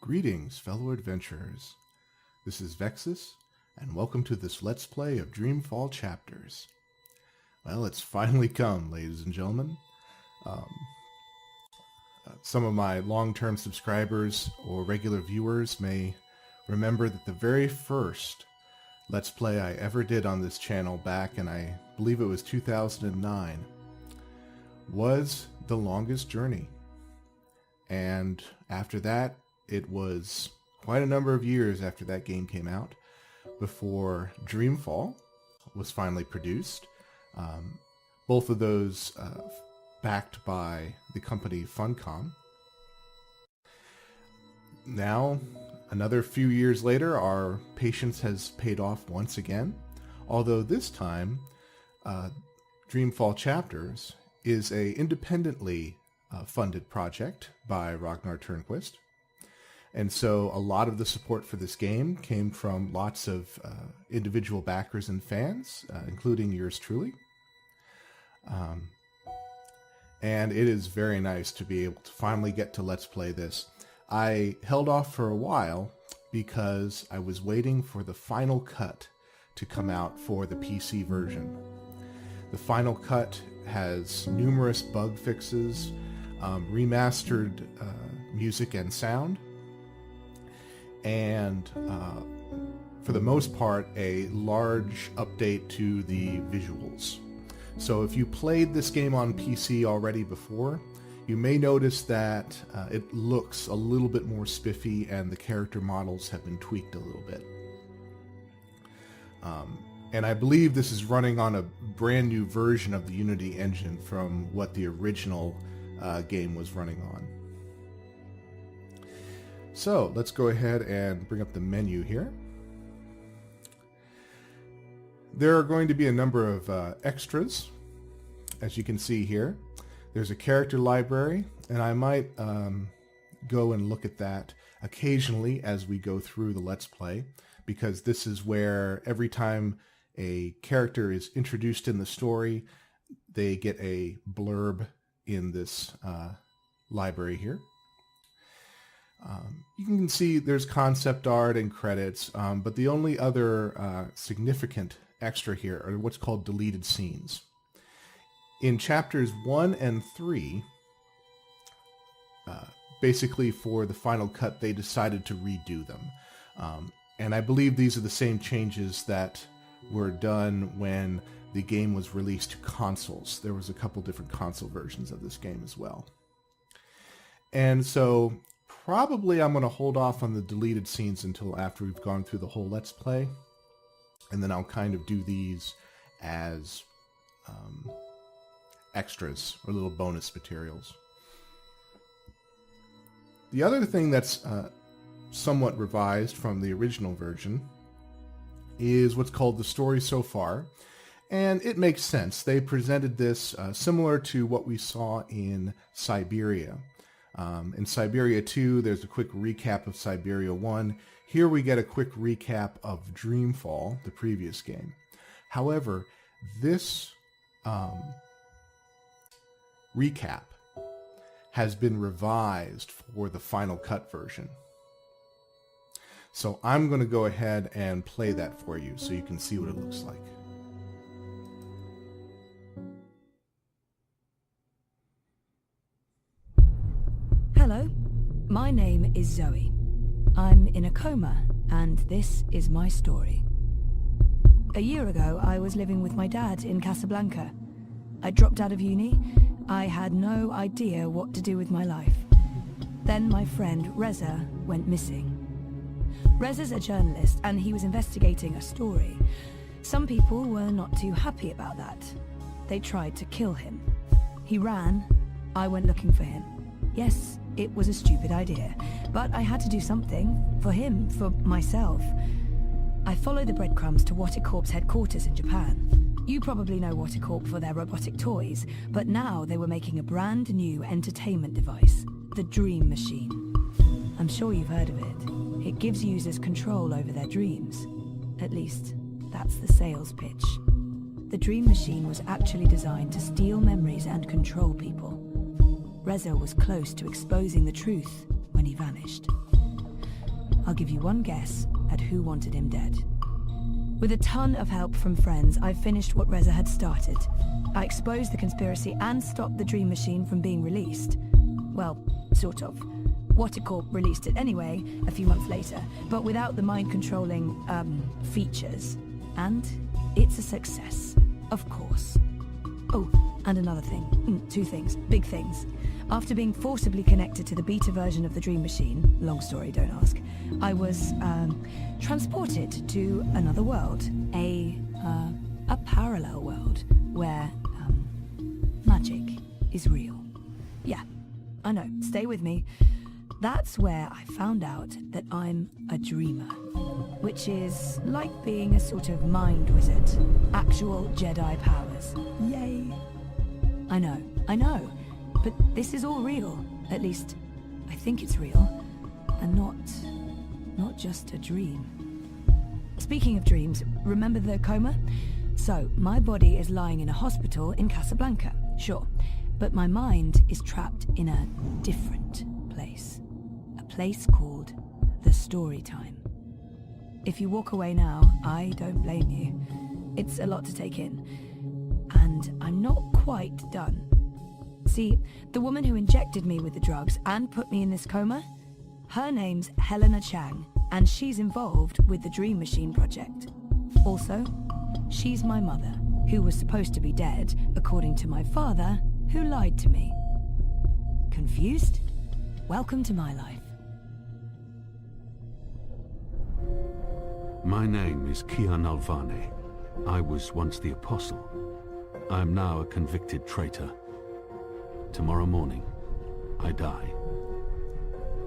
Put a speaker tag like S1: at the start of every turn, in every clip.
S1: Greetings, fellow adventurers. This is Vexus, and welcome to this Let's Play of Dreamfall Chapters. Well, it's finally come, ladies and gentlemen. Some of my long-term subscribers or regular viewers may remember that the very first Let's Play I ever did on this channel back in, I believe it was 2009, was The Longest Journey. And after that, it was quite a number of years after that game came out before Dreamfall was finally produced. Both of those backed by the company Funcom. Now, another few years later, our patience has paid off once again, although this time Dreamfall Chapters is a independently funded project by Ragnar Turnquist. And so a lot of the support for this game came from lots of individual backers and fans, including yours truly. And it is very nice to be able to finally get to Let's Play this. I held off for a while because I was waiting for the final cut to come out for the PC version. The final cut has numerous bug fixes, remastered music and sound, and for the most part a large update to the visuals. So if you played this game on PC already before, you may notice that it looks a little bit more spiffy and the character models have been tweaked a little bit. And I believe this is running on a brand new version of the Unity engine from what the original game was running on. So let's go ahead and bring up the menu here. There are going to be a number of extras, as you can see here. There's a character library, and I might go and look at that occasionally as we go through the Let's Play, because this is where every time a character is introduced in the story, they get a blurb in this library here. You can see there's concept art and credits, but the only other significant extra here are what's called deleted scenes. In chapters 1 and 3, basically for the final cut, they decided to redo them. And I believe these are the same changes that were done when the game was released to consoles. There was a couple different console versions of this game as well. And so probably I'm going to hold off on the deleted scenes until after we've gone through the whole Let's Play. And then I'll kind of do these as extras or little bonus materials. The other thing that's somewhat revised from the original version is what's called the story so far. And it makes sense. They presented this similar to what we saw in Siberia. In Siberia 2, there's a quick recap of Siberia 1. Here we get a quick recap of Dreamfall, the previous game. However, this recap has been revised for the final cut version. So I'm going to go ahead and play that for you so you can see what it looks like.
S2: Hello, my name is Zoe. I'm in a coma, and this is my story. A year ago, I was living with my dad in Casablanca. I dropped out of uni. I had no idea what to do with my life. Then my friend Reza went missing. Reza's a journalist, and he was investigating a story. Some people were not too happy about that. They tried to kill him. He ran. I went looking for him. Yes, it was a stupid idea, but I had to do something. For him, for myself. I followed the breadcrumbs to Watticorp's headquarters in Japan. You probably know Watticorp for their robotic toys, but now they were making a brand new entertainment device, the Dream Machine. I'm sure you've heard of it. It gives users control over their dreams. At least, that's the sales pitch. The Dream Machine was actually designed to steal memories and control people. Reza was close to exposing the truth when he vanished. I'll give you one guess at who wanted him dead. With a ton of help from friends, I finished what Reza had started. I exposed the conspiracy and stopped the Dream Machine from being released. Well, sort of. Watercorp released it anyway, a few months later, but without the mind-controlling, features. And it's a success, of course. Oh, and another thing. Two things. Big things. After being forcibly connected to the beta version of the Dream Machine, long story, don't ask, I was, transported to another world. A parallel world where, magic is real. Yeah, I know, stay with me. That's where I found out that I'm a dreamer, which is like being a sort of mind wizard. Actual Jedi powers. Yay. I know, but this is all real. At least, I think it's real, and not just a dream. Speaking of dreams, remember the coma? So, my body is lying in a hospital in Casablanca, sure, but my mind is trapped in a different place. A place called the Story Time. If you walk away now, I don't blame you. It's a lot to take in, and I'm not quite done. See, the woman who injected me with the drugs and put me in this coma, her name's Helena Chang, and she's involved with the Dream Machine project. Also, she's my mother, who was supposed to be dead, according to my father, who lied to me. Confused? Welcome to my life.
S3: My name is KIAN ALVANE. I was once the Apostle. I am now a convicted traitor. Tomorrow morning, I die.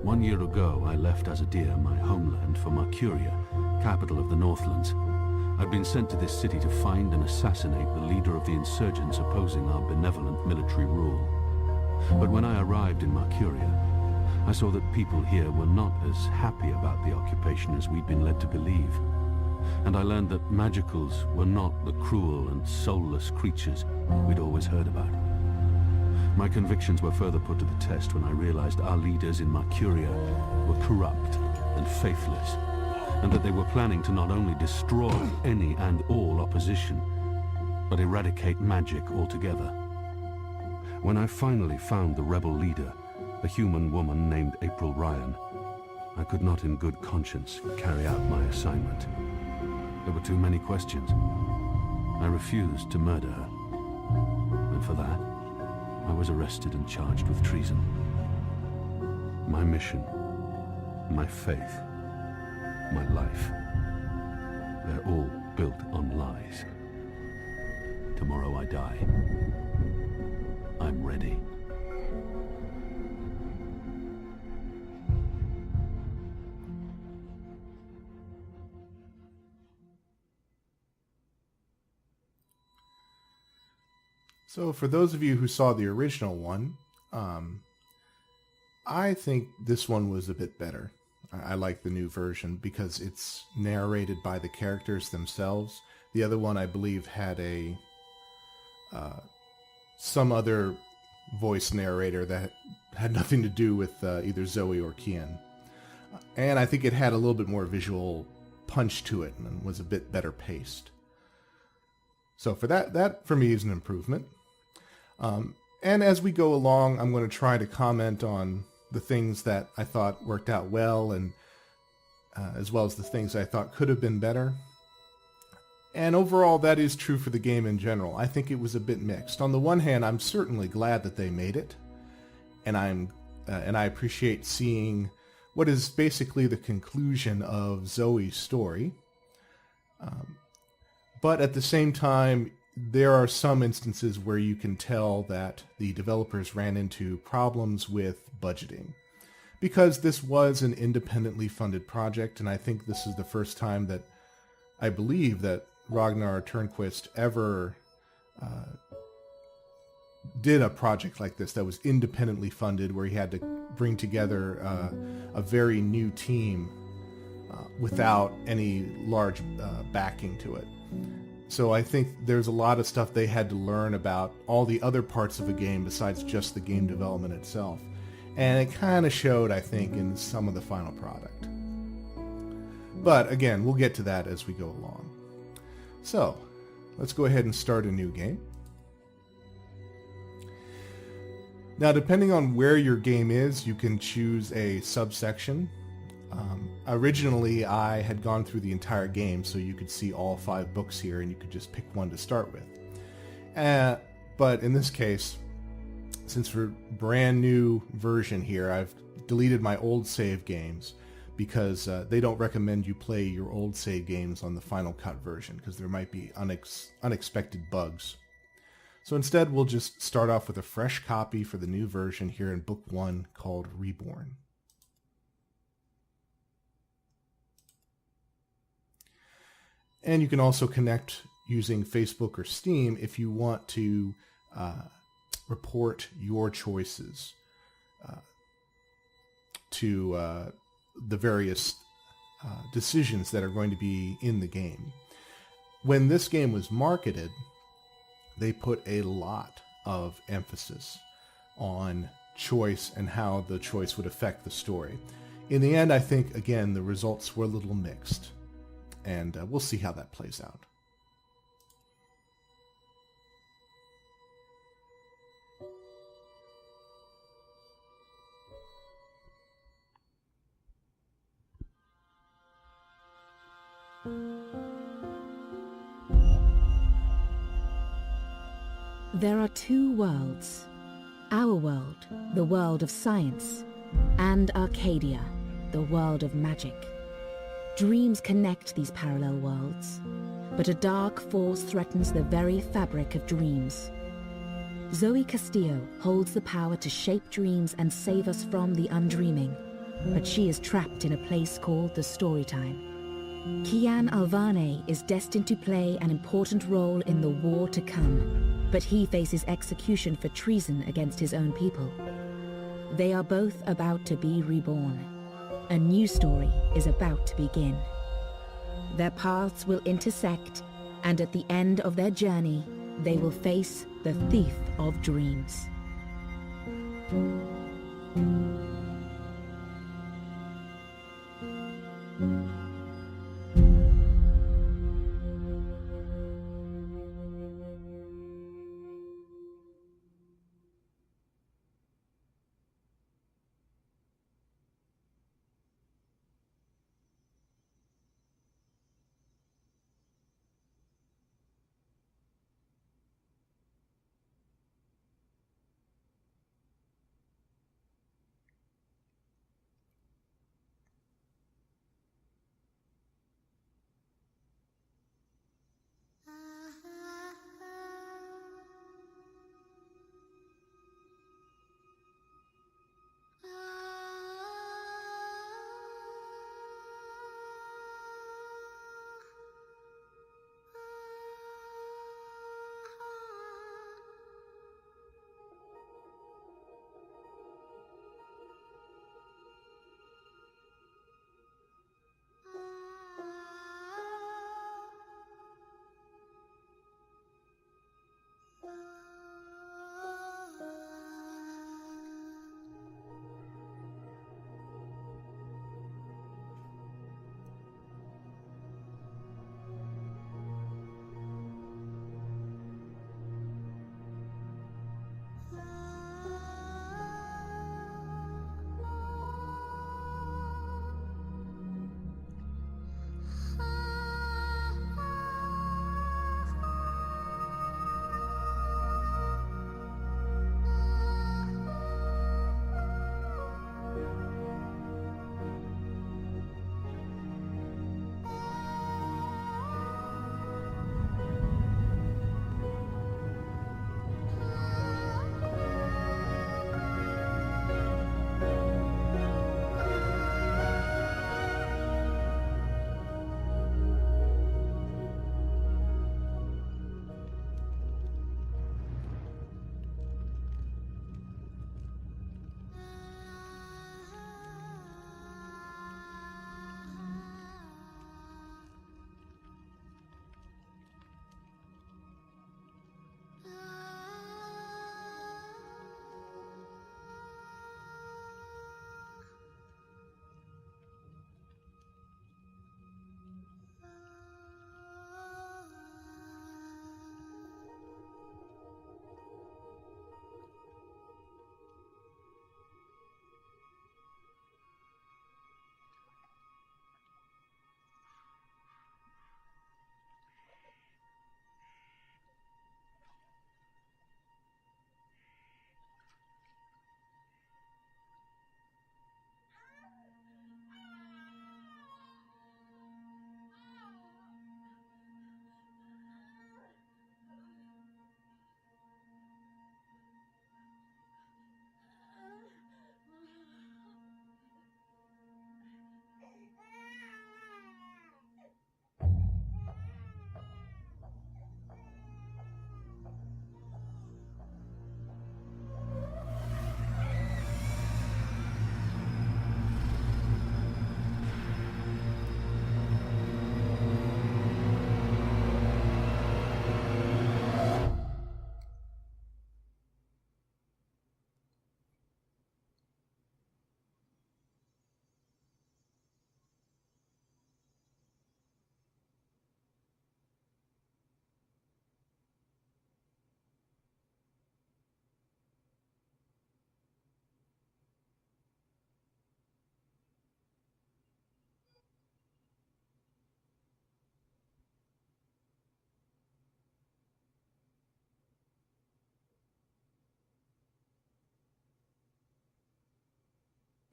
S3: 1 year ago, I left Azadir, my homeland, for Mercuria, capital of the Northlands. I'd been sent to this city to find and assassinate the leader of the insurgents opposing our benevolent military rule. But when I arrived in Mercuria, I saw that people here were not as happy about the occupation as we'd been led to believe. And I learned that magicals were not the cruel and soulless creatures we'd always heard about. My convictions were further put to the test when I realized our leaders in Mercuria were corrupt and faithless, and that they were planning to not only destroy any and all opposition, but eradicate magic altogether. When I finally found the rebel leader, a human woman named April Ryan, I could not in good conscience carry out my assignment. There were too many questions. I refused to murder her, and for that, I was arrested and charged with treason. My mission, my faith, my life, they're all built on lies. Tomorrow I die. I'm ready.
S1: So for those of you who saw the original one, I think this one was a bit better. I like the new version because it's narrated by the characters themselves. The other one, I believe, had a some other voice narrator that had nothing to do with either Zoe or Kian. And I think it had a little bit more visual punch to it and was a bit better paced. So for that for me is an improvement. And as we go along, I'm going to try to comment on the things that I thought worked out well, and as well as the things I thought could have been better. And overall, that is true for the game in general. I think it was a bit mixed. On the one hand, I'm certainly glad that they made it, and I appreciate seeing what is basically the conclusion of Zoe's story. But at the same time, there are some instances where you can tell that the developers ran into problems with budgeting. Because this was an independently funded project, and I think this is the first time that I believe that Ragnar Turnquist ever did a project like this that was independently funded, where he had to bring together a very new team without any large backing to it. So I think there's a lot of stuff they had to learn about all the other parts of a game besides just the game development itself. And it kind of showed, I think, in some of the final product. But again, we'll get to that as we go along. So, let's go ahead and start a new game. Now, depending on where your game is, you can choose a subsection. Originally, I had gone through the entire game, so you could see all 5 books here, and you could just pick one to start with. But in this case, since for brand new version here, I've deleted my old save games because they don't recommend you play your old save games on the Final Cut version because there might be unexpected bugs. So instead, we'll just start off with a fresh copy for the new version here in Book 1 called Reborn. And you can also connect using Facebook or Steam if you want to report your choices to the various decisions that are going to be in the game. When this game was marketed, they put a lot of emphasis on choice and how the choice would affect the story. In the end, I think, again, the results were a little mixed. And we'll see how that plays out.
S4: There are 2 worlds. Our world, the world of science, and Arcadia, the world of magic. Dreams connect these parallel worlds, but a dark force threatens the very fabric of dreams. Zoe Castillo holds the power to shape dreams and save us from the undreaming, but she is trapped in a place called the Storytime. KIAN ALVANE is destined to play an important role in the war to come, but he faces execution for treason against his own people. They are both about to be reborn. A new story is about to begin. Their paths will intersect, and at the end of their journey, they will face the thief of dreams.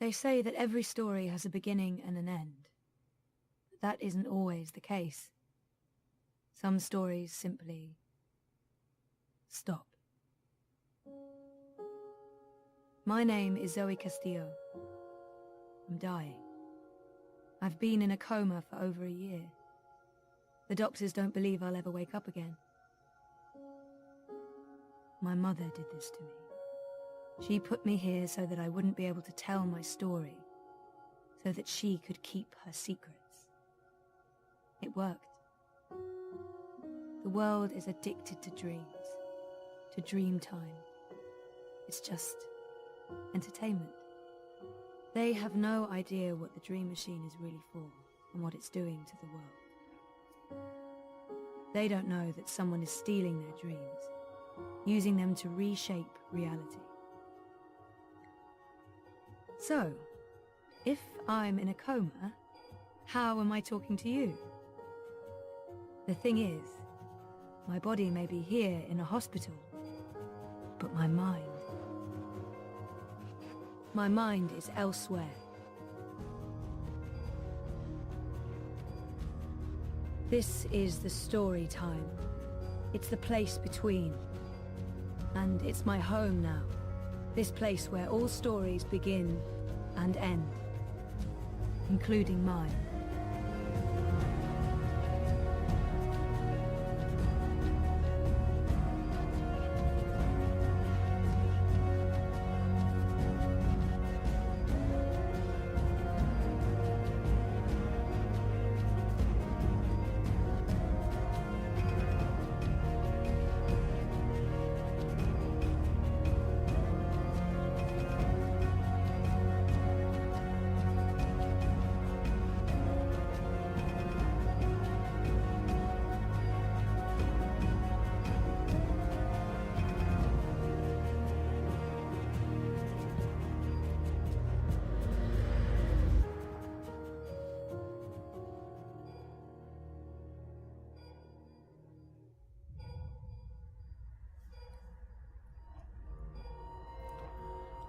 S2: They say that every story has a beginning and an end. But that isn't always the case. Some stories simply stop. My name is Zoe Castillo. I'm dying. I've been in a coma for over a year. The doctors don't believe I'll ever wake up again. My mother did this to me. She put me here so that I wouldn't be able to tell my story, so that she could keep her secrets. It worked. The world is addicted to dreams, to dream time. It's just entertainment. They have no idea what the dream machine is really for and what it's doing to the world. They don't know that someone is stealing their dreams, using them to reshape reality. So, if I'm in a coma, how am I talking to you? The thing is, my body may be here in a hospital, but my mind is elsewhere. This is the story time. It's the place between. And it's my home now. This place where all stories begin and end, including mine.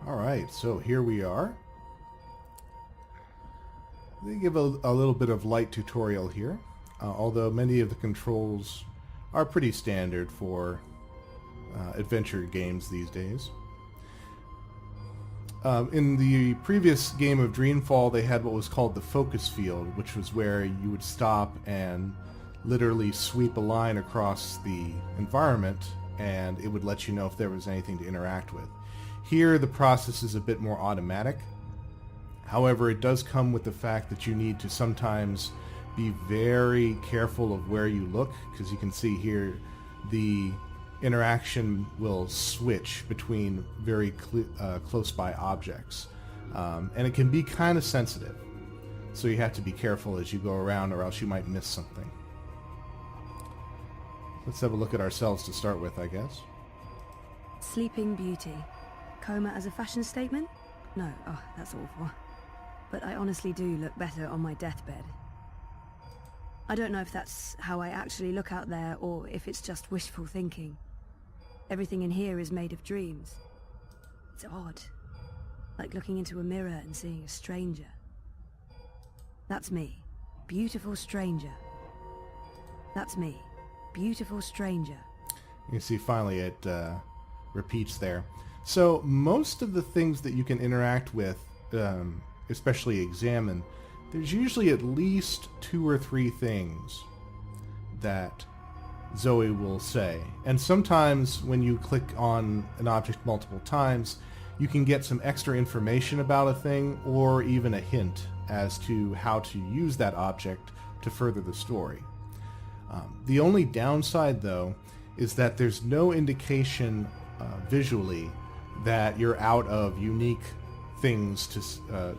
S1: Alright, so here we are. They give a little bit of light tutorial here, although many of the controls are pretty standard for adventure games these days. In the previous game of Dreamfall, they had what was called the focus field, which was where you would stop and literally sweep a line across the environment, and it would let you know if there was anything to interact with. Here, the process is a bit more automatic. However, it does come with the fact that you need to sometimes be very careful of where you look, because you can see here the interaction will switch between very close by objects. And it can be kind of sensitive. So you have to be careful as you go around, or else you might miss something. Let's have a look at ourselves to start with, I guess.
S2: Sleeping Beauty. Coma as a fashion statement? No, oh, that's awful. But I honestly do look better on my deathbed. I don't know if that's how I actually look out there, or if it's just wishful thinking. Everything in here is made of dreams. It's odd. Like looking into a mirror and seeing a stranger. That's me. Beautiful stranger. That's me. Beautiful stranger.
S1: You can see finally it repeats there. So most of the things that you can interact with, especially examine, there's usually at least 2 or 3 things that Zoe will say. And sometimes when you click on an object multiple times, you can get some extra information about a thing, or even a hint as to how to use that object to further the story. The only downside, though, is that there's no indication visually that you're out of unique things to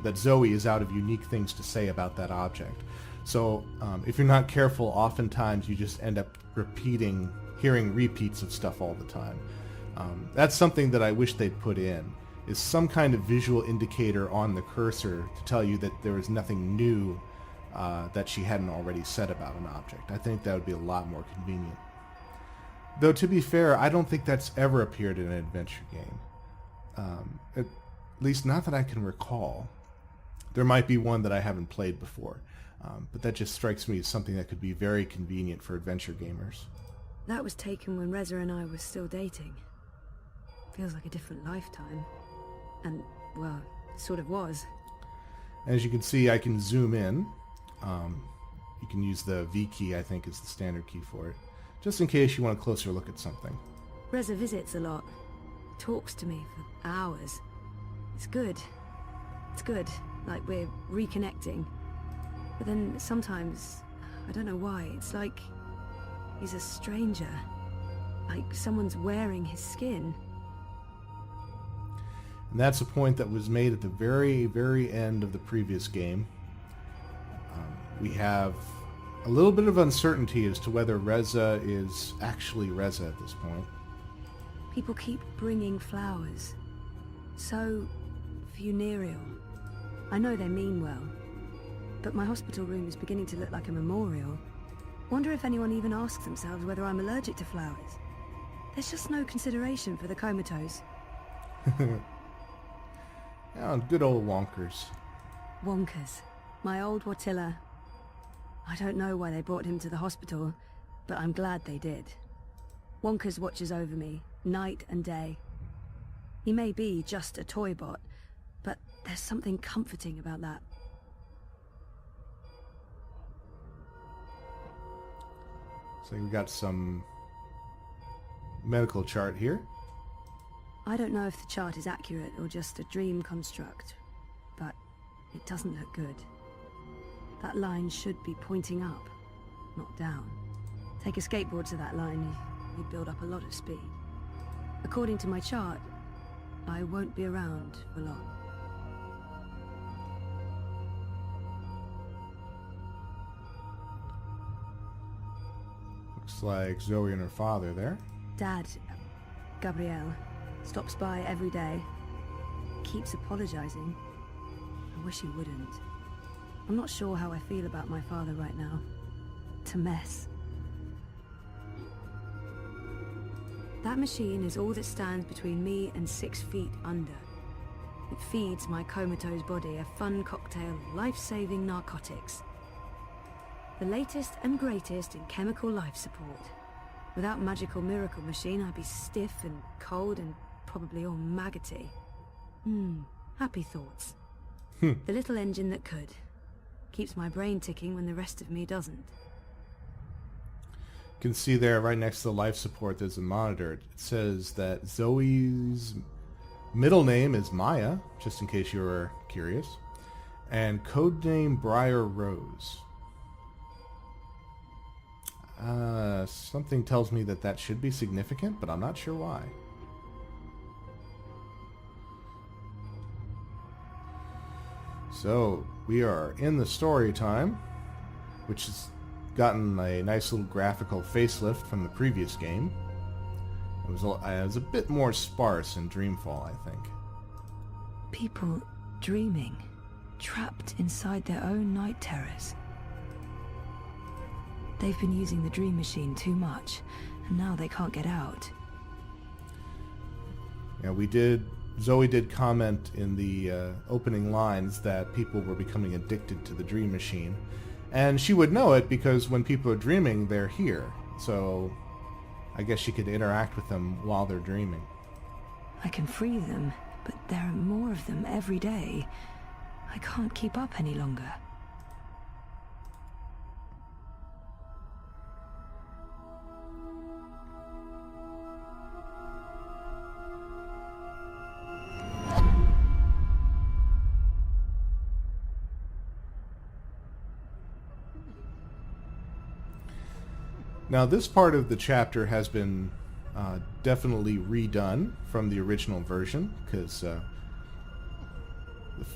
S1: that Zoe is out of unique things to say about that object. So if you're not careful, oftentimes you just end up hearing repeats of stuff all the time. That's something that I wish they'd put in, is some kind of visual indicator on the cursor to tell you that there is nothing new that she hadn't already said about an object. I think that would be a lot more convenient. Though, to be fair, I don't think that's ever appeared in an adventure game. At least not that I can recall. there might be one that I haven't played before. But that just strikes me as something that could be very convenient for adventure gamers.
S2: That was taken when Reza and I were still dating. Feels like a different lifetime. And, well, sort of was.
S1: As you can see, I can zoom in. You can use the V key, I think is the standard key for it, just in case you want a closer look at something.
S2: Reza visits a lot. Talks to me for hours. It's good. It's good. Like we're reconnecting. But then sometimes, I don't know why, it's like he's a stranger. Like someone's wearing his skin.
S1: And that's a point that was made at the very, very end of the previous game. We have a little bit of uncertainty as to whether Reza is actually Reza at this point.
S2: People keep bringing flowers. So funereal. I know they mean well. But my hospital room is beginning to look like a memorial. Wonder if anyone even asks themselves whether I'm allergic to flowers. There's just no consideration for the comatose.
S1: Oh, good old Wonkers.
S2: Wonkers. My old Watilla. I don't know why they brought him to the hospital, but I'm glad they did. Wonkers watches over me, night and day. He may be just a toy bot, but there's something comforting about that.
S1: So we've got some medical chart here.
S2: I don't know if the chart is accurate or just a dream construct, but it doesn't look good. That line should be pointing up, not down. Take a skateboard to that line, you'd build up a lot of speed. According to my chart, I won't be around for long.
S1: Looks like Zoe and her father there.
S2: Dad, Gabriel, stops by every day. Keeps apologizing. I wish he wouldn't. I'm not sure how I feel about my father right now. It's a mess. That machine is all that stands between me and 6 feet under. It feeds my comatose body a fun cocktail of life-saving narcotics. The latest and greatest in chemical life support. Without magical miracle machine, I'd be stiff and cold and probably all maggoty. Happy thoughts. The little engine that could. Keeps my brain ticking when the rest of me doesn't.
S1: You can see there, right next to the life support, there's a monitor. It says that Zoe's middle name is Maya, just in case you were curious, and codename Briar Rose. Something tells me that that should be significant, but I'm not sure why. So, we are in the story time, which has gotten a nice little graphical facelift from the previous game. It was a bit more sparse in Dreamfall, I think.
S2: People dreaming, trapped inside their own night terrors. They've been using the dream machine too much, and now they can't get out.
S1: Yeah, Zoe did comment in the opening lines that people were becoming addicted to the dream machine. And she would know it because when people are dreaming, they're here. So I guess she could interact with them while they're dreaming.
S2: I can free them, but there are more of them every day. I can't keep up any longer.
S1: Now, this part of the chapter has been definitely redone from the original version, because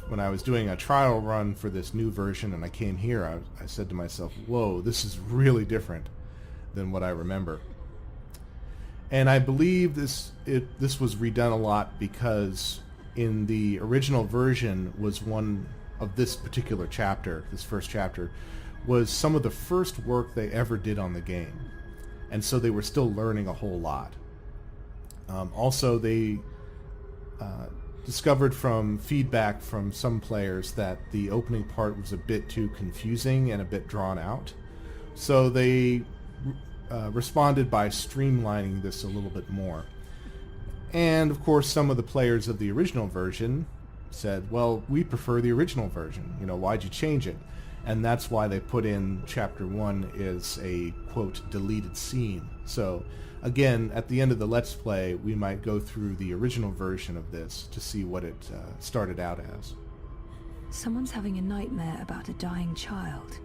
S1: when I was doing a trial run for this new version and I came here, I said to myself, whoa, this is really different than what I remember. And I believe this was redone a lot because in the original version was one of this particular chapter, this first chapter, was some of the first work they ever did on the game. And so they were still learning a whole lot. Also, they discovered from feedback from some players that the opening part was a bit too confusing and a bit drawn out. So they responded by streamlining this a little bit more. And of course, some of the players of the original version said, well, we prefer the original version. You know, why'd you change it? And that's why they put in Chapter 1 is a, quote, deleted scene. So, again, at the end of the Let's Play, we might go through the original version of this to see what it started out as.
S2: Someone's having a nightmare about a dying child.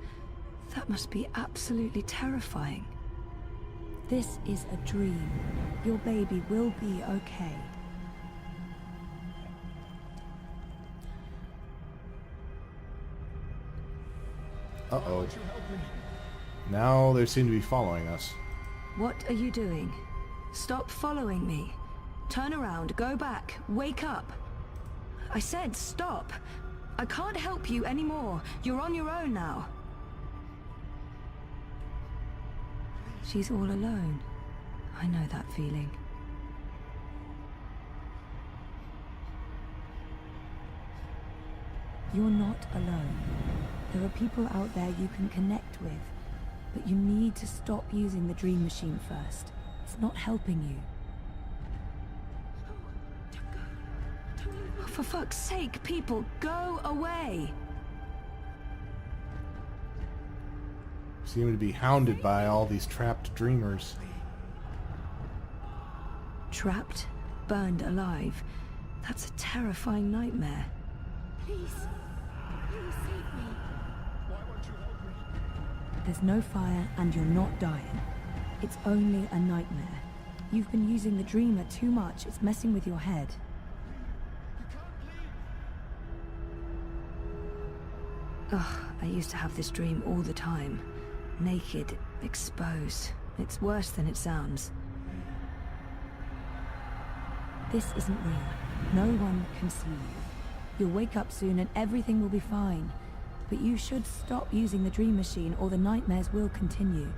S2: That must be absolutely terrifying. This is a dream. Your baby will be okay.
S1: Uh-oh. Now they seem to be following us.
S2: What are you doing? Stop following me. Turn around, go back, wake up. I said stop. I can't help you anymore. You're on your own now. She's all alone. I know that feeling. You're not alone. There are people out there you can connect with, but you need to stop using the dream machine first. It's not helping you. Oh, for fuck's sake, people, go away!
S1: Seem to be hounded by all these trapped dreamers.
S2: Trapped? Burned alive? That's a terrifying nightmare.
S5: Please save me.
S2: There's no fire and you're not dying. It's only a nightmare. You've been using the dreamer too much. It's messing with your head. Ugh, I used to have this dream all the time. Naked, exposed. It's worse than it sounds. This isn't real. No one can see you. You'll wake up soon and everything will be fine. But you should stop using the dream machine or the nightmares will continue.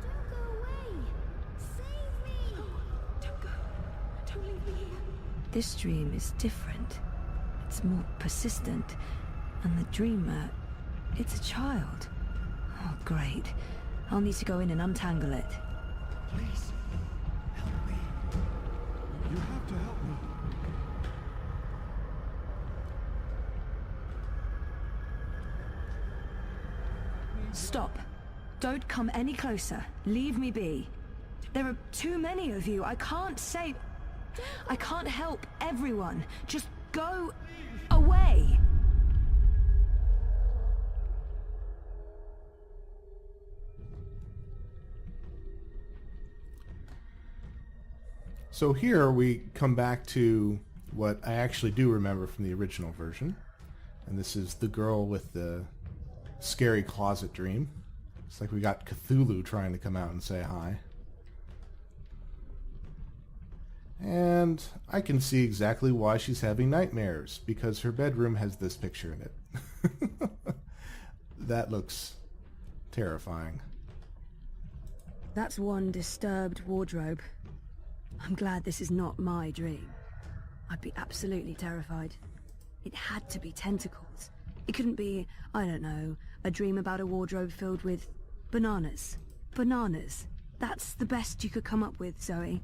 S5: Don't go away. Save me. Don't go. Don't leave me here.
S2: This dream is different. It's more persistent. And the dreamer, it's a child. Oh, great. I'll need to go in and untangle it.
S6: Please, help me. You have to help me.
S2: Stop. Don't come any closer. Leave me be. There are too many of you. I can't save... I can't help everyone. Just go away.
S1: So here we come back to what I actually do remember from the original version. And this is the girl with the scary closet dream. It's like we got Cthulhu trying to come out and say hi. And I can see exactly why she's having nightmares, because her bedroom has this picture in it. That looks terrifying.
S2: That's one disturbed wardrobe. I'm glad this is not my dream. I'd be absolutely terrified. It had to be tentacles. It couldn't be, I don't know, a dream about a wardrobe filled with bananas. Bananas. That's the best you could come up with, Zoe.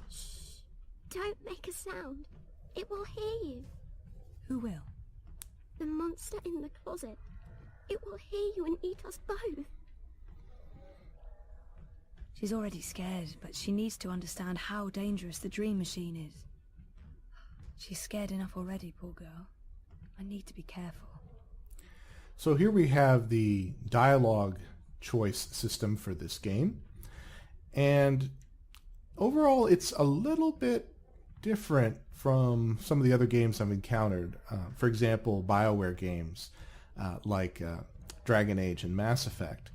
S5: Shh. Don't make a sound. It will hear you.
S2: Who will?
S5: The monster in the closet. It will hear you and eat us both.
S2: She's already scared, but she needs to understand how dangerous the dream machine is. She's scared enough already, poor girl. I need to be careful.
S1: So here we have the dialogue choice system for this game. And overall, it's a little bit different from some of the other games I've encountered. For example, BioWare games like Dragon Age and Mass Effect.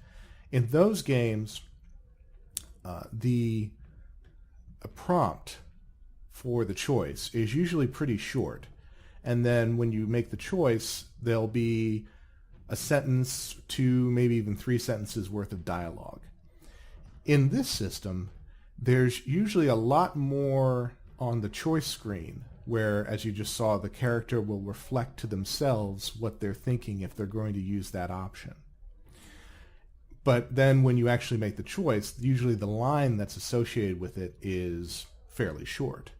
S1: In those games, the prompt for the choice is usually pretty short. And then when you make the choice, there'll be a sentence, 2, maybe even 3 sentences worth of dialogue. In this system, there's usually a lot more on the choice screen, where, as you just saw, the character will reflect to themselves what they're thinking if they're going to use that option. But then when you actually make the choice, usually the line that's associated with it is fairly short.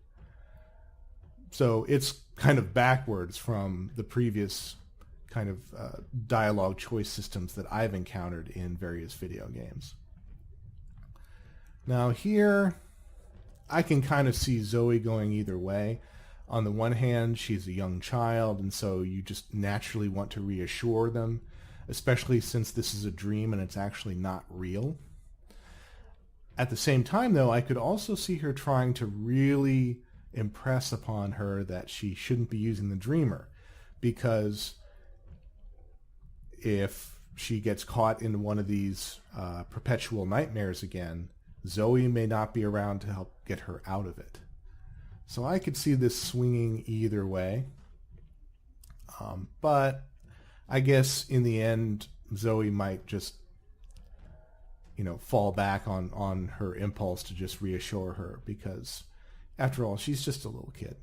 S1: So it's kind of backwards from the previous kind of dialogue choice systems that I've encountered in various video games. Now here, I can kind of see Zoe going either way. On the one hand, she's a young child, and so you just naturally want to reassure them, especially since this is a dream and it's actually not real. At the same time, though, I could also see her trying to really impress upon her that she shouldn't be using the dreamer, because if she gets caught in one of these perpetual nightmares again, Zoe may not be around to help get her out of it. So I could see this swinging either way. But I guess in the end, Zoe might just, fall back on her impulse to just reassure her, because after all, she's just a little kid.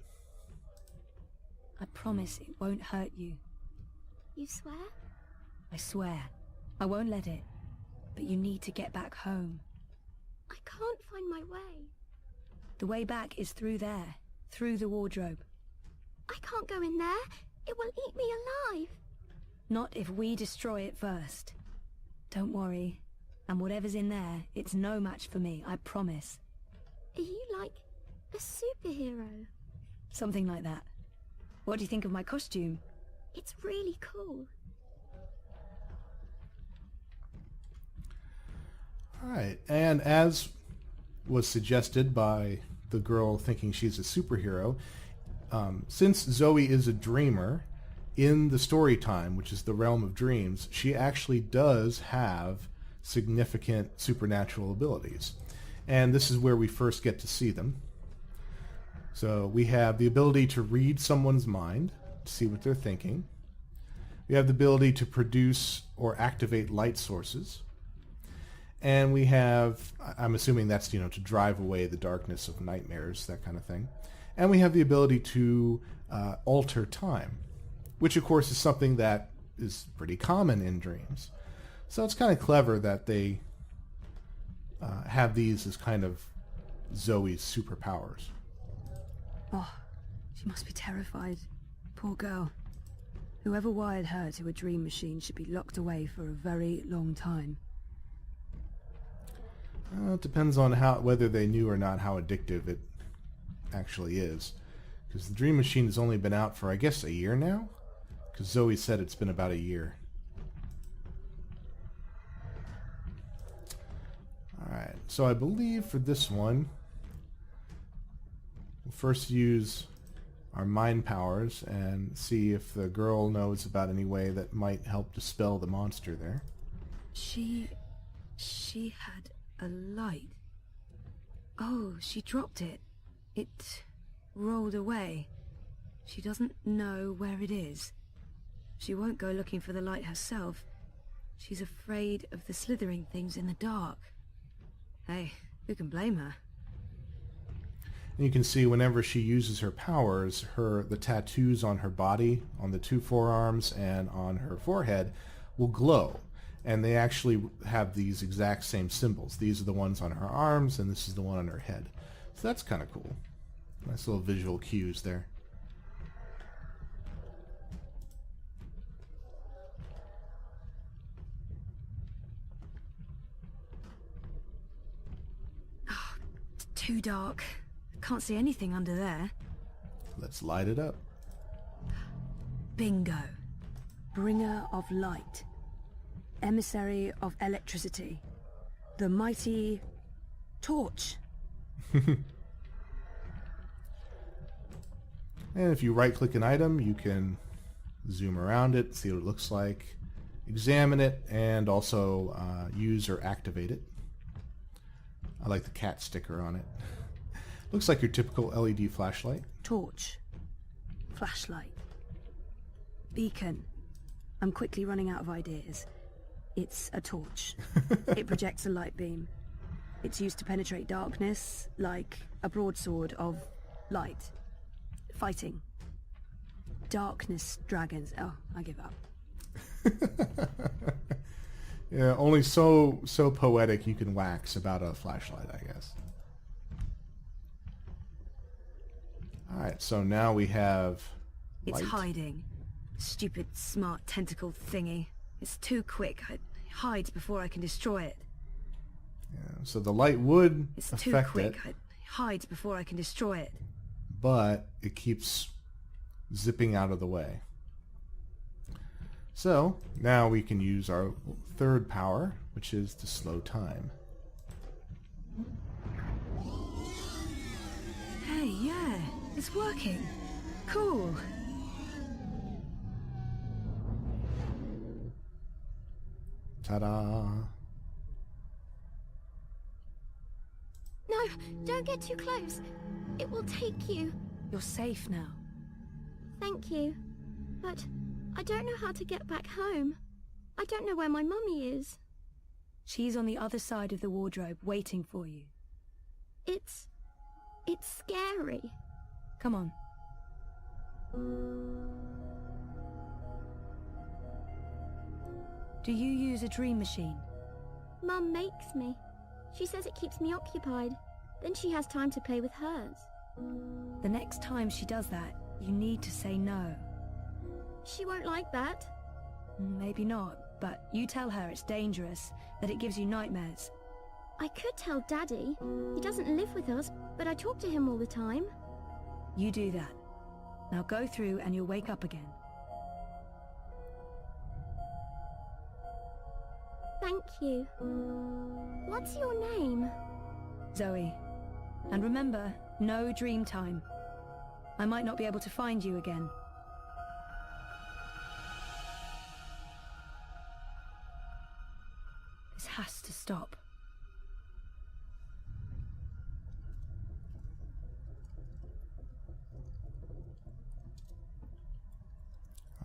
S2: I promise it won't hurt you.
S5: You swear?
S2: I swear. I won't let it. But you need to get back home.
S5: I can't find my way.
S2: The way back is through there, through the wardrobe.
S5: I can't go in there. It will eat me alive.
S2: Not if we destroy it first. Don't worry. And whatever's in there, it's no match for me, I promise.
S5: Are you like a superhero?
S2: Something like that. What do you think of my costume?
S5: It's really cool.
S1: Alright, and as was suggested by the girl thinking she's a superhero, since Zoe is a dreamer, in the story time, which is the realm of dreams, she actually does have significant supernatural abilities. And this is where we first get to see them. So we have the ability to read someone's mind, to see what they're thinking. We have the ability to produce or activate light sources. And we have, I'm assuming that's, to drive away the darkness of nightmares, that kind of thing. And we have the ability to alter time, which of course is something that is pretty common in dreams. So it's kind of clever that they have these as kind of Zoe's superpowers.
S2: Oh, she must be terrified. Poor girl. Whoever wired her to a dream machine should be locked away for a very long time.
S1: It depends on whether they knew or not how addictive it actually is. Because the Dream Machine has only been out for, I guess, a year now? Because Zoe said it's been about a year. Alright, so I believe for this one, we'll first use our mind powers and see if the girl knows about any way that might help dispel the monster there.
S2: She had a light. Oh, she dropped it. It rolled away. She doesn't know where it is. She won't go looking for the light herself. She's afraid of the slithering things in the dark. Hey, who can blame her?
S1: And you can see whenever she uses her powers, the tattoos on her body, on the two forearms and on her forehead, will glow. And they actually have these exact same symbols. These are the ones on her arms, and this is the one on her head. So that's kind of cool. Nice little visual cues there.
S2: Oh, it's too dark. Can't see anything under there.
S1: Let's light it up.
S2: Bingo. Bringer of light. Emissary of electricity. The mighty torch.
S1: And if you right-click an item, you can zoom around it, see what it looks like, examine it, and also use or activate it. I like the cat sticker on it. Looks like your typical LED flashlight.
S2: Torch. Flashlight. Beacon. I'm quickly running out of ideas. It's a torch. It projects a light beam. It's used to penetrate darkness, like a broadsword of light. Fighting. Darkness dragons. Oh, I give up.
S1: Yeah, only so poetic you can wax about a flashlight, I guess. Alright, so now we have
S2: It's
S1: light.
S2: hiding. Stupid, smart tentacle thingy. It's too quick. It hides before I can destroy it.
S1: Yeah, so the light would
S2: It's too
S1: affect
S2: quick.
S1: it,
S2: It hides before I can destroy it.
S1: but it keeps zipping out of the way. So now we can use our third power, which is to slow time.
S2: Hey, yeah, it's working. Cool.
S1: Ta-da!
S5: No, don't get too close. It will take you.
S2: You're safe now.
S5: Thank you. But I don't know how to get back home. I don't know where my mummy is.
S2: She's on the other side of the wardrobe, waiting for you.
S5: It's scary.
S2: Come on. Do you use a dream machine?
S5: Mum makes me. She says it keeps me occupied. Then she has time to play with hers.
S2: The next time she does that, you need to say no.
S5: She won't like that.
S2: Maybe not, but you tell her it's dangerous, that it gives you nightmares.
S5: I could tell Daddy. He doesn't live with us, but I talk to him all the time.
S2: You do that. Now go through and you'll wake up again.
S5: Thank you. What's your name?
S2: Zoe. And remember, no dream time. I might not be able to find you again. This has to stop.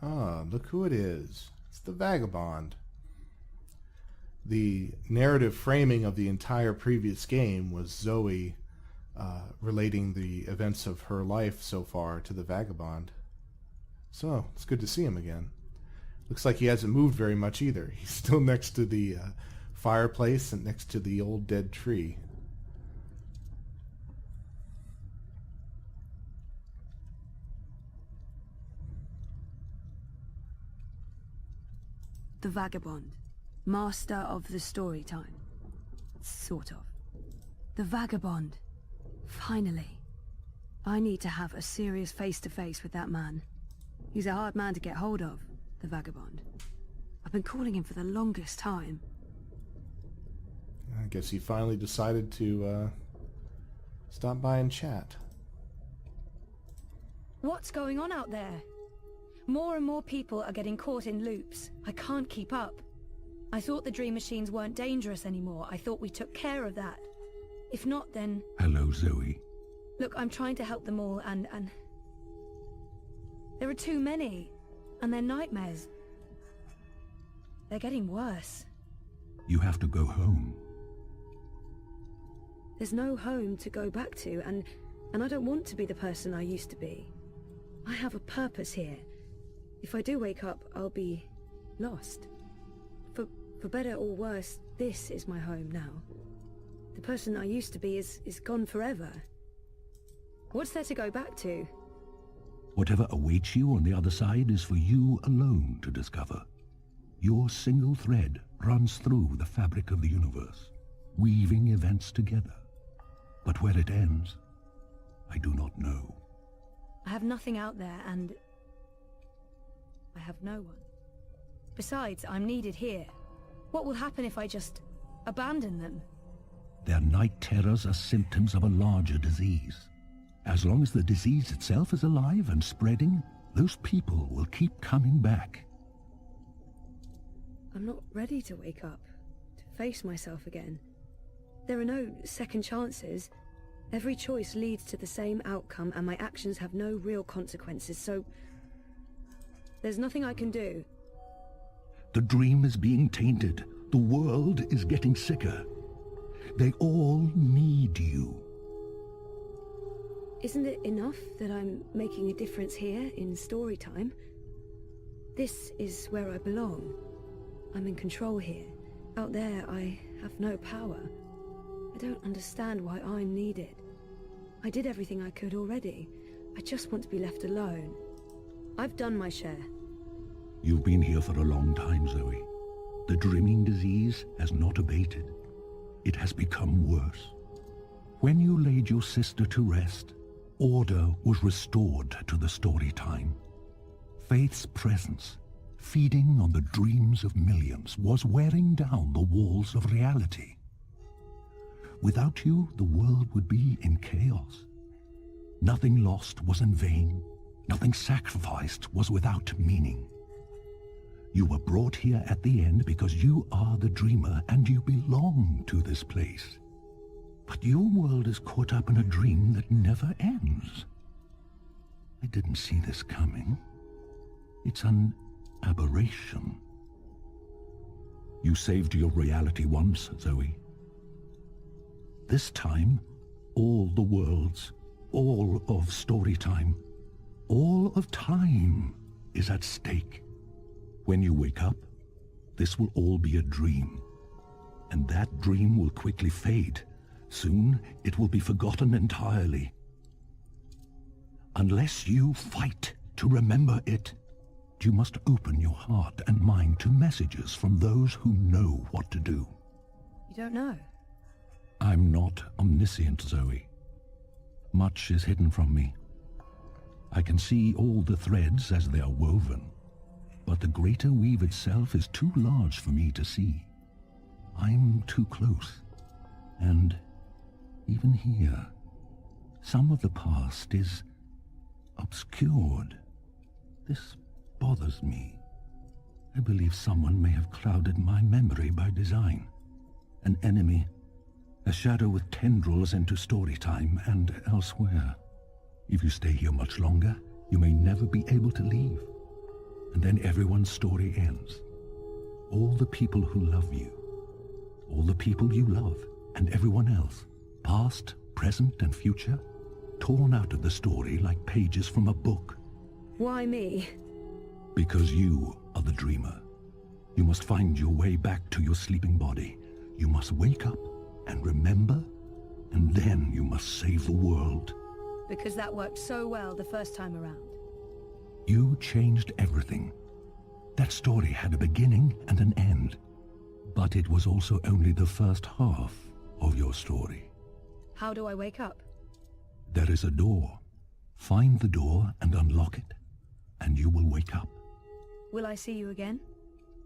S1: Ah, look who it is. It's the Vagabond. The narrative framing of the entire previous game was Zoe relating the events of her life so far to the Vagabond. So, it's good to see him again. Looks like he hasn't moved very much either. He's still next to the fireplace and next to the old dead tree.
S2: The Vagabond. Master of the story time. Sort of. The Vagabond. Finally. I need to have a serious face-to-face with that man. He's a hard man to get hold of, the Vagabond. I've been calling him for the longest time.
S1: I guess he finally decided to stop by and chat.
S2: What's going on out there? More and more people are getting caught in loops. I can't keep up. I thought the dream machines weren't dangerous anymore. I thought we took care of that. If not, then...
S3: Hello, Zoe.
S2: Look, I'm trying to help them all, and... There are too many. And they're nightmares. They're getting worse.
S3: You have to go home.
S2: There's no home to go back to, and I don't want to be the person I used to be. I have a purpose here. If I do wake up, I'll be lost. For better or worse, this is my home now. The person I used to be is gone forever. What's there to go back to?
S3: Whatever awaits you on the other side is for you alone to discover. Your single thread runs through the fabric of the universe, weaving events together. But where it ends, I do not know.
S2: I have nothing out there, and... I have no one. Besides, I'm needed here. What will happen if I just abandon them?
S3: Their night terrors are symptoms of a larger disease. As long as the disease itself is alive and spreading, those people will keep coming back.
S2: I'm not ready to wake up, to face myself again. There are no second chances. Every choice leads to the same outcome, and my actions have no real consequences, so... There's nothing I can do.
S3: The dream is being tainted. The world is getting sicker.
S7: They all need you.
S2: Isn't it enough that I'm making a difference here in story time? This is where I belong. I'm in control here. Out there, I have no power. I don't understand why I'm needed. I did everything I could already. I just want to be left alone. I've done my share.
S7: You've been here for a long time, Zoe. The dreaming disease has not abated. It has become worse. When you laid your sister to rest, order was restored to the story time. Faith's presence, feeding on the dreams of millions, was wearing down the walls of reality. Without you, the world would be in chaos. Nothing lost was in vain. Nothing sacrificed was without meaning. You were brought here at the end because you are the dreamer and you belong to this place. But your world is caught up in a dream that never ends. I didn't see this coming. It's an aberration. You saved your reality once, Zoe. This time, all the worlds, all of Storytime, all of time is at stake. When you wake up, this will all be a dream. And that dream will quickly fade. Soon, it will be forgotten entirely. Unless you fight to remember it, you must open your heart and mind to messages from those who know what to do.
S2: You don't know?
S7: I'm not omniscient, Zoe. Much is hidden from me. I can see all the threads as they are woven, but the greater weave itself is too large for me to see. I'm too close, and even here, some of the past is obscured. This bothers me. I believe someone may have clouded my memory by design. An enemy, a shadow with tendrils into Storytime and elsewhere. If you stay here much longer, you may never be able to leave. And then everyone's story ends. All the people who love you, all the people you love, and everyone else, past, present, and future, torn out of the story like pages from a book.
S2: Why me?
S7: Because you are the dreamer. You must find your way back to your sleeping body. You must wake up and remember, and then you must save the world.
S2: Because that worked so well the first time around.
S7: You changed everything. That story had a beginning and an end. But it was also only the first half of your story.
S2: How do I wake up?
S7: There is a door. Find the door and unlock it, and you will wake up.
S2: Will I see you again?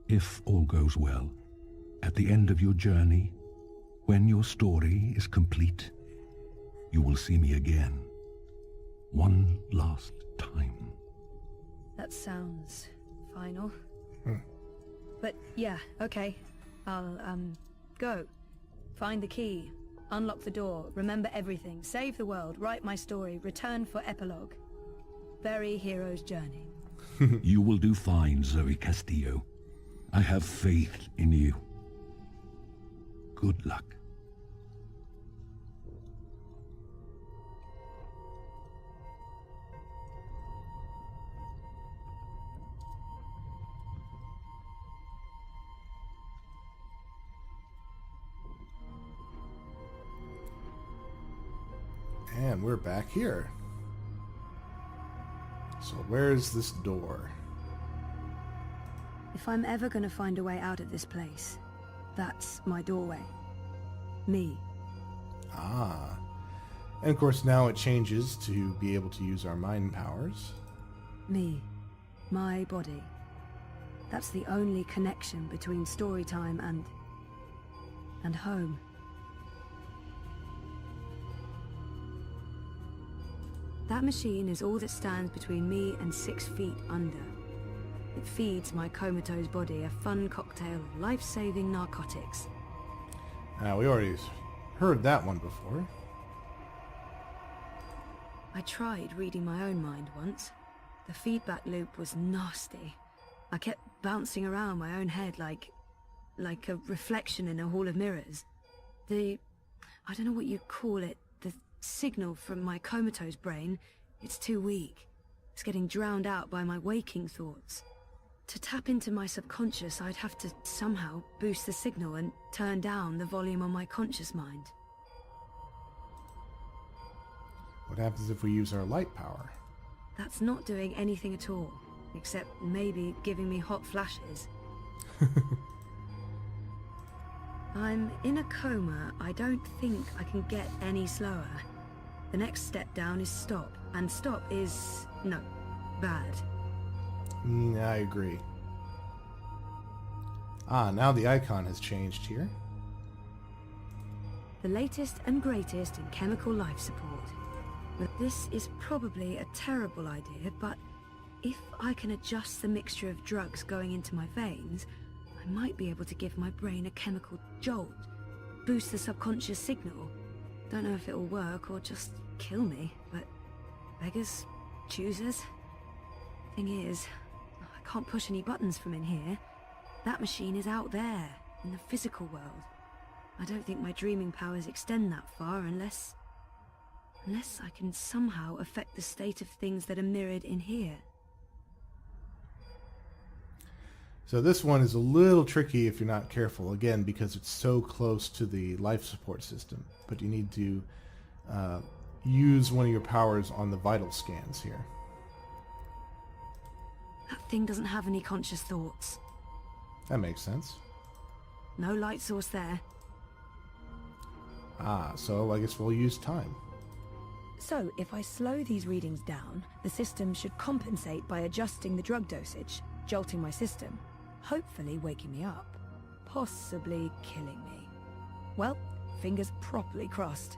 S7: If all goes well, at the end of your journey, when your story is complete, you will see me again. One last time.
S2: That sounds final. But yeah, okay. I'll, go. Find the key. Unlock the door. Remember everything. Save the world. Write my story. Return for epilogue. Bury hero's journey.
S7: You will do fine, Zoe Castillo. I have faith in you. Good luck.
S1: And we're back here. So where's this door?
S2: If I'm ever gonna find a way out of this place, that's my doorway. Me.
S1: Ah. And of course now it changes to be able to use our mind powers.
S2: Me. My body. That's the only connection between Storytime and home. That machine is all that stands between me and 6 feet under. It feeds my comatose body a fun cocktail of life-saving narcotics.
S1: Now, we already heard that one before.
S2: I tried reading my own mind once. The feedback loop was nasty. I kept bouncing around my own head like a reflection in a hall of mirrors. The I don't know what you'd call it, the signal from my comatose brain, it's too weak. It's getting drowned out by my waking thoughts. To tap into my subconscious, I'd have to somehow boost the signal and turn down the volume on my conscious mind.
S1: What happens if we use our light power?
S2: That's not doing anything at all, except maybe giving me hot flashes. I'm in a coma. I don't think I can get any slower. The next step down is stop, and stop is, no, bad.
S1: I agree. Now the icon has changed here.
S2: The latest and greatest in chemical life support. But this is probably a terrible idea, but if I can adjust the mixture of drugs going into my veins, I might be able to give my brain a chemical jolt, boost the subconscious signal. Don't know if it'll work or just kill me, but beggars, choosers. Thing is, I can't push any buttons from in here. That machine is out there, in the physical world. I don't think my dreaming powers extend that far unless I can somehow affect the state of things that are mirrored in here.
S1: So this one is a little tricky if you're not careful, again, because it's so close to the life support system. But you need to use one of your powers on the vital scans here.
S2: That thing doesn't have any conscious thoughts.
S1: That makes sense.
S2: No light source there.
S1: So I guess we'll use time.
S2: So, if I slow these readings down, the system should compensate by adjusting the drug dosage, jolting my system, hopefully waking me up, possibly killing me. Well, fingers properly crossed.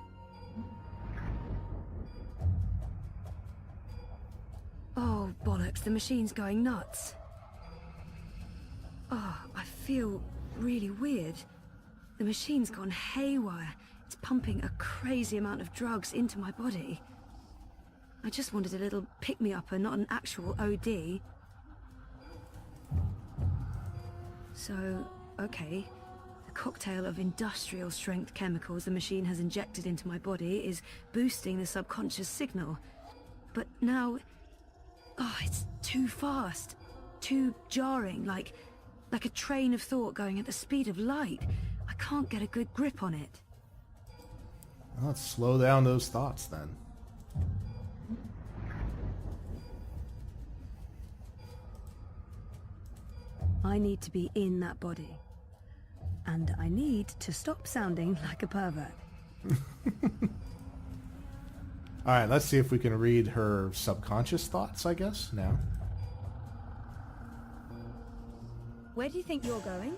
S2: Oh, bollocks, the machine's going nuts. Oh, I feel really weird. The machine's gone haywire. It's pumping a crazy amount of drugs into my body. I just wanted a little pick-me-upper, not an actual OD. So, okay. The cocktail of industrial-strength chemicals the machine has injected into my body is boosting the subconscious signal. But now... oh, it's too fast. Too jarring, like a train of thought going at the speed of light. I can't get a good grip on it.
S1: Well, let's slow down those thoughts then.
S2: I need to be in that body. And I need to stop sounding like a pervert.
S1: Alright, let's see if we can read her subconscious thoughts, I guess, now.
S5: Where do you think you're going?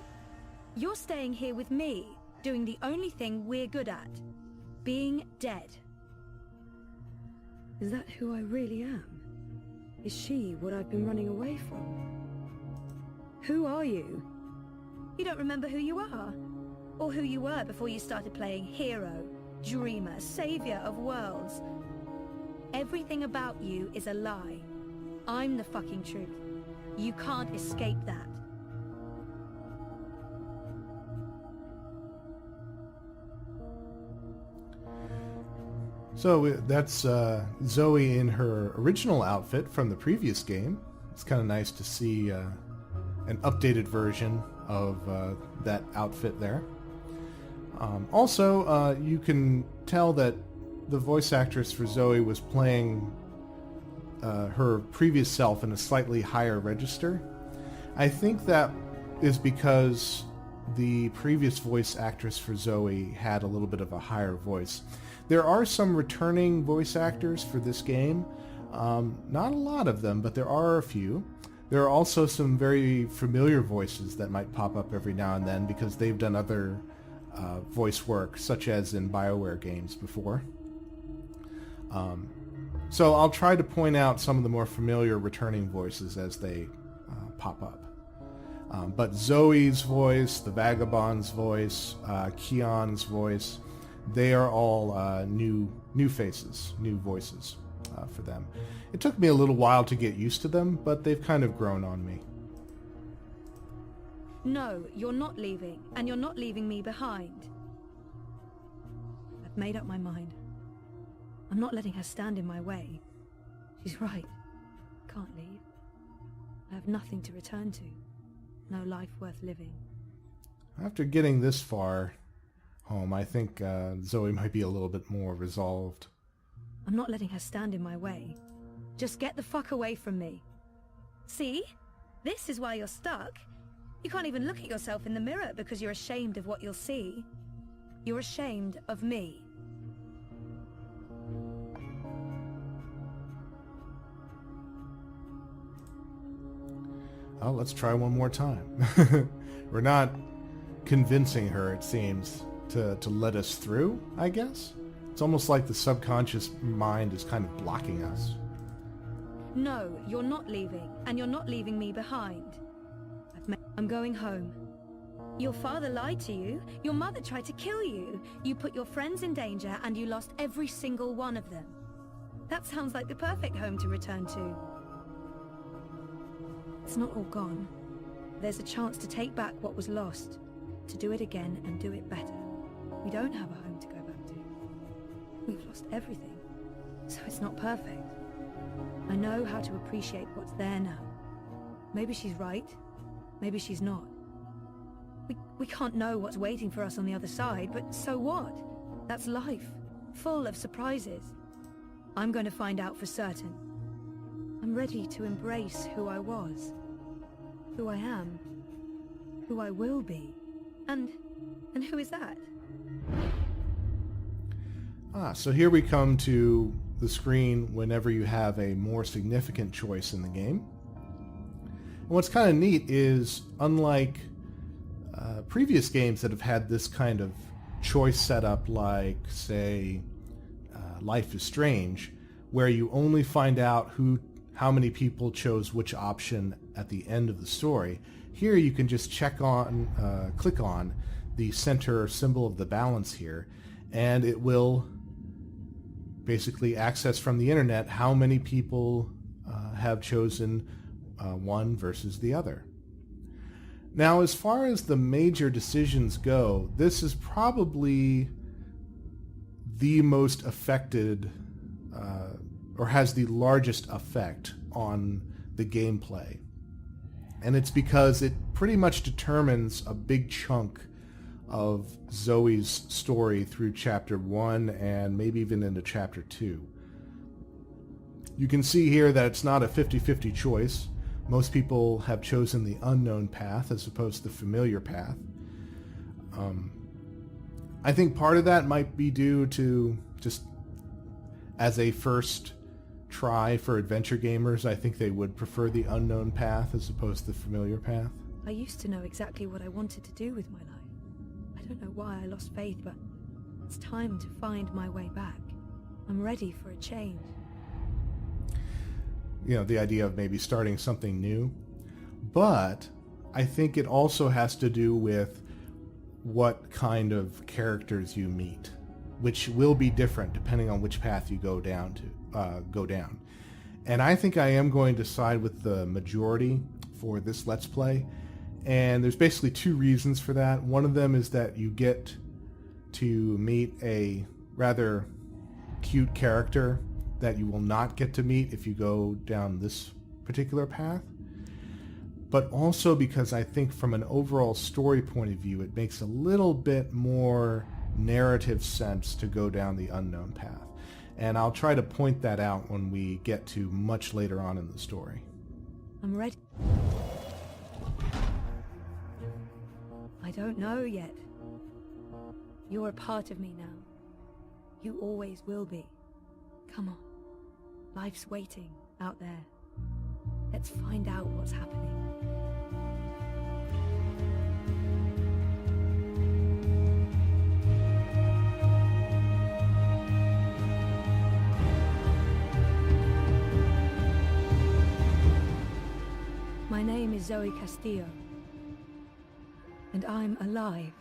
S5: You're staying here with me, doing the only thing we're good at. Being dead.
S2: Is that who I really am? Is she what I've been running away from? Who are you?
S5: You don't remember who you are? Or who you were before you started playing hero, dreamer, savior of worlds? Everything about you is a lie. I'm the fucking truth. You can't escape that.
S1: So that's Zoe in her original outfit from the previous game. It's kind of nice to see an updated version of that outfit there. Also, you can tell that the voice actress for Zoe was playing her previous self in a slightly higher register. I think that is because the previous voice actress for Zoe had a little bit of a higher voice. There are some returning voice actors for this game. Not a lot of them, but there are a few. There are also some very familiar voices that might pop up every now and then because they've done other voice work, such as in BioWare games before. So I'll try to point out some of the more familiar returning voices as they pop up. But Zoe's voice, the Vagabond's voice, KIAN's voice, they are all new faces, new voices for them. It took me a little while to get used to them, but they've kind of grown on me.
S5: No, you're not leaving, and you're not leaving me behind. made up my mind. I'm not letting her stand in my way. She's right. Can't leave. I have nothing to return to. No life worth living.
S1: After getting this far home, I think Zoe might be a little bit more resolved.
S5: I'm not letting her stand in my way. Just get the fuck away from me. See? This is why you're stuck. You can't even look at yourself in the mirror because you're ashamed of what you'll see. You're ashamed of me.
S1: Oh, let's try one more time. We're not convincing her, it seems, to let us through, I guess? It's almost like the subconscious mind is kind of blocking us.
S5: No, you're not leaving, and you're not leaving me behind. I'm going home. Your father lied to you. Your mother tried to kill you. You put your friends in danger, and you lost every single one of them. That sounds like the perfect home to return to. It's not all gone. There's a chance to take back what was lost, to do it again and do it better. We don't have a home to go back to. We've lost everything, so it's not perfect. I know how to appreciate what's there now. Maybe she's right, maybe she's not. We can't know what's waiting for us on the other side, but so what? That's life, full of surprises. I'm going to find out for certain. I'm ready to embrace who I was, who I am, who I will be. And who is that?
S1: So here we come to the screen whenever you have a more significant choice in the game. And what's kind of neat is, unlike previous games that have had this kind of choice setup, like, say, Life is Strange, where you only find out how many people chose which option at the end of the story, here you can just click on the center symbol of the balance here, and it will basically access from the internet how many people have chosen one versus the other. Now, as far as the major decisions go, this is probably the most affected, or has the largest effect on the gameplay. And it's because it pretty much determines a big chunk of Zoe's story through Chapter 1 and maybe even into Chapter 2. You can see here that it's not a 50-50 choice. Most people have chosen the unknown path as opposed to the familiar path. I think part of that might be due to just as a first try for adventure gamers, I think they would prefer the unknown path as opposed to the familiar path.
S5: I used to know exactly what I wanted to do with my life. I don't know why I lost faith, but it's time to find my way back. I'm ready for a change.
S1: You know, the idea of maybe starting something new. But I think it also has to do with what kind of characters you meet, which will be different depending on which path you go down. And I think I am going to side with the majority for this Let's Play. And there's basically two reasons for that. One of them is that you get to meet a rather cute character that you will not get to meet if you go down this particular path. But also because I think from an overall story point of view, it makes a little bit more narrative sense to go down the unknown path. And I'll try to point that out when we get to much later on in the story.
S5: I'm ready. I don't know yet. You're a part of me now. You always will be. Come on. Life's waiting out there. Let's find out what's happening. My name is Zoe Castillo, and I'm alive.